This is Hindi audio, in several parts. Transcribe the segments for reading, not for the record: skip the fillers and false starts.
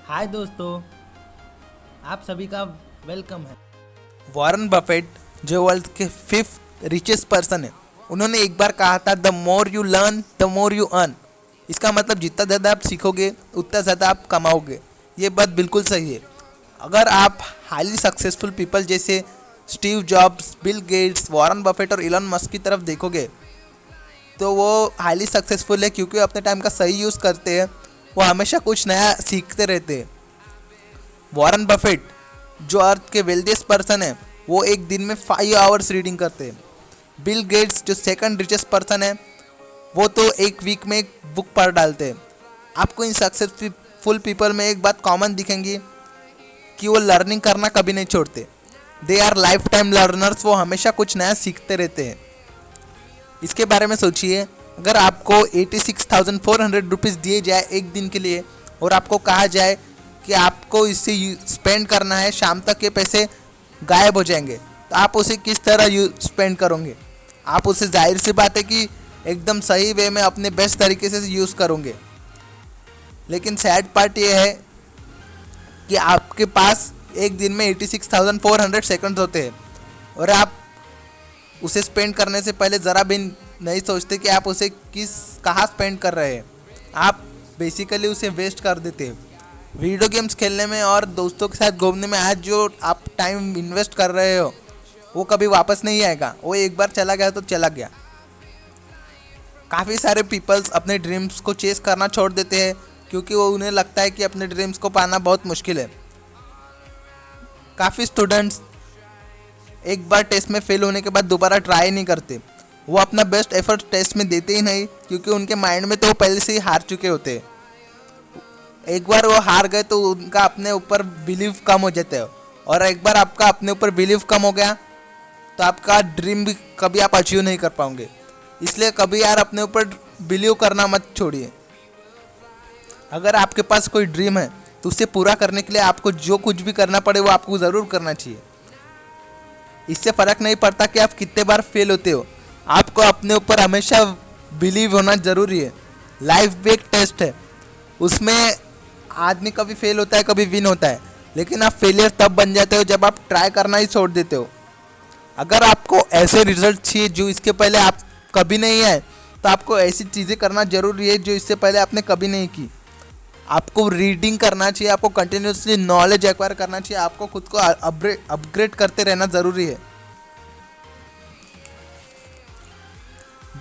हाय दोस्तों, आप सभी का वेलकम है। वॉरेन बफेट जो वर्ल्ड के 5th रिचेस्ट पर्सन है, उन्होंने एक बार कहा था the more you learn the more you earn. इसका मतलब जितना ज़्यादा आप सीखोगे उतना ज़्यादा आप कमाओगे। ये बात बिल्कुल सही है। अगर आप हाईली सक्सेसफुल पीपल जैसे Steve jobs, Bill Gates, Warren Buffett और इलॉन मस्क की तरफ देखोगे तो वो हाईली सक्सेसफुल है क्योंकि वो अपने टाइम का सही यूज़ करते हैं। वो हमेशा कुछ नया सीखते रहते हैं। वॉरेन बफेट जो अर्थ के वेल्थिएस्ट पर्सन है, वो एक दिन में 5 आवर्स रीडिंग करते हैं। बिल गेट्स जो सेकंड रिचेस्ट पर्सन है, वो तो एक वीक में एक बुक पढ़ डालते हैं। आपको इन सक्सेसफुल पीपल में एक बात कॉमन दिखेंगी कि वो लर्निंग करना कभी नहीं छोड़ते। They our life time learners. वो हमेशा कुछ नया सीखते रहते हैं। इसके बारे में सोचिए, अगर आपको 86,400 रुपीज़ दिए जाए एक दिन के लिए और आपको कहा जाए कि आपको इससे स्पेंड करना है, शाम तक ये पैसे गायब हो जाएंगे, तो आप उसे किस तरह स्पेंड करोगे? आप उसे जाहिर सी बात है कि एकदम सही वे में अपने बेस्ट तरीके से यूज़ करोगे। लेकिन सैड पार्ट ये है कि आपके पास एक दिन में 86,400 सेकंड्स होते हैं और आप उसे स्पेंड करने से पहले ज़रा भी नहीं सोचते कि आप उसे कहाँ स्पेंड कर रहे हैं। आप बेसिकली उसे वेस्ट कर देते हैं। वीडियो गेम्स खेलने में और दोस्तों के साथ घूमने में आज जो आप टाइम इन्वेस्ट कर रहे हो वो कभी वापस नहीं आएगा। वो एक बार चला गया तो चला गया। काफ़ी सारे पीपल्स अपने ड्रीम्स को चेस करना छोड़ देते हैं क्योंकि वो उन्हें लगता है कि अपने ड्रीम्स को पाना बहुत मुश्किल है। काफ़ी स्टूडेंट्स एक बार टेस्ट में फेल होने के बाद दोबारा ट्राई नहीं करते। वो अपना बेस्ट एफर्ट टेस्ट में देते ही नहीं क्योंकि उनके माइंड में तो वो पहले से ही हार चुके होते हैं। एक बार वो हार गए तो उनका अपने ऊपर बिलीव कम हो जाता है, और एक बार आपका अपने ऊपर बिलीव कम हो गया तो आपका ड्रीम भी कभी आप अचीव नहीं कर पाओगे। इसलिए कभी यार अपने ऊपर बिलीव करना मत छोड़िए। अगर आपके पास कोई ड्रीम है तो उसे पूरा करने के लिए आपको जो कुछ भी करना पड़े वो आपको ज़रूर करना चाहिए। इससे फ़र्क नहीं पड़ता कि आप कितने बार फेल होते हो, आपको अपने ऊपर हमेशा बिलीव होना ज़रूरी है। लाइफ भी एक टेस्ट है, उसमें आदमी कभी फेल होता है कभी विन होता है, लेकिन आप फेलियर तब बन जाते हो जब आप ट्राई करना ही छोड़ देते हो। अगर आपको ऐसे रिजल्ट चाहिए जो इसके पहले आप कभी नहीं आए तो आपको ऐसी चीज़ें करना जरूरी है जो इससे पहले आपने कभी नहीं की। आपको रीडिंग करना चाहिए, आपको कंटिन्यूसली नॉलेज एक्वायर करना चाहिए, आपको खुद को अपग्रेड करते रहना ज़रूरी है।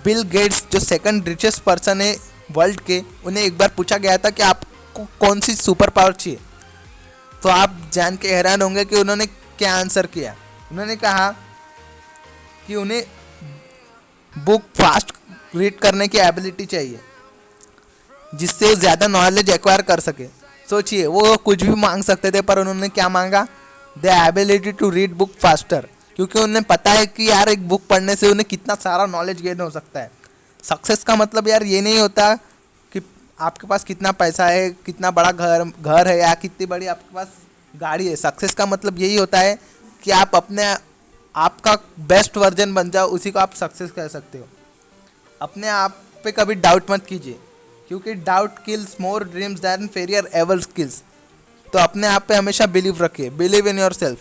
बिल गेट्स जो सेकंड रिचेस्ट पर्सन है वर्ल्ड के, उन्हें एक बार पूछा गया था कि आपको कौन सी सुपर पावर चाहिए, तो आप जान के हैरान होंगे कि उन्होंने क्या आंसर किया। उन्होंने कहा कि उन्हें बुक फास्ट रीड करने की एबिलिटी चाहिए जिससे वो ज़्यादा नॉलेज एक्वायर कर सके। सोचिए, वो कुछ भी मांग सकते थे पर उन्होंने क्या मांगा? The ability to read book faster, क्योंकि उन्हें पता है कि यार एक बुक पढ़ने से उन्हें कितना सारा नॉलेज गेन हो सकता है। सक्सेस का मतलब यार ये नहीं होता कि आपके पास कितना पैसा है, कितना बड़ा घर है या कितनी बड़ी आपके पास गाड़ी है। सक्सेस का मतलब यही होता है कि आप अपने आपका बेस्ट वर्जन बन जाओ, उसी को आप सक्सेस कह सकते हो। अपने आप पे कभी डाउट मत कीजिए क्योंकि doubt kills more dreams than failure ever kills. तो अपने आप पे हमेशा बिलीव रखिए। Believe in your self.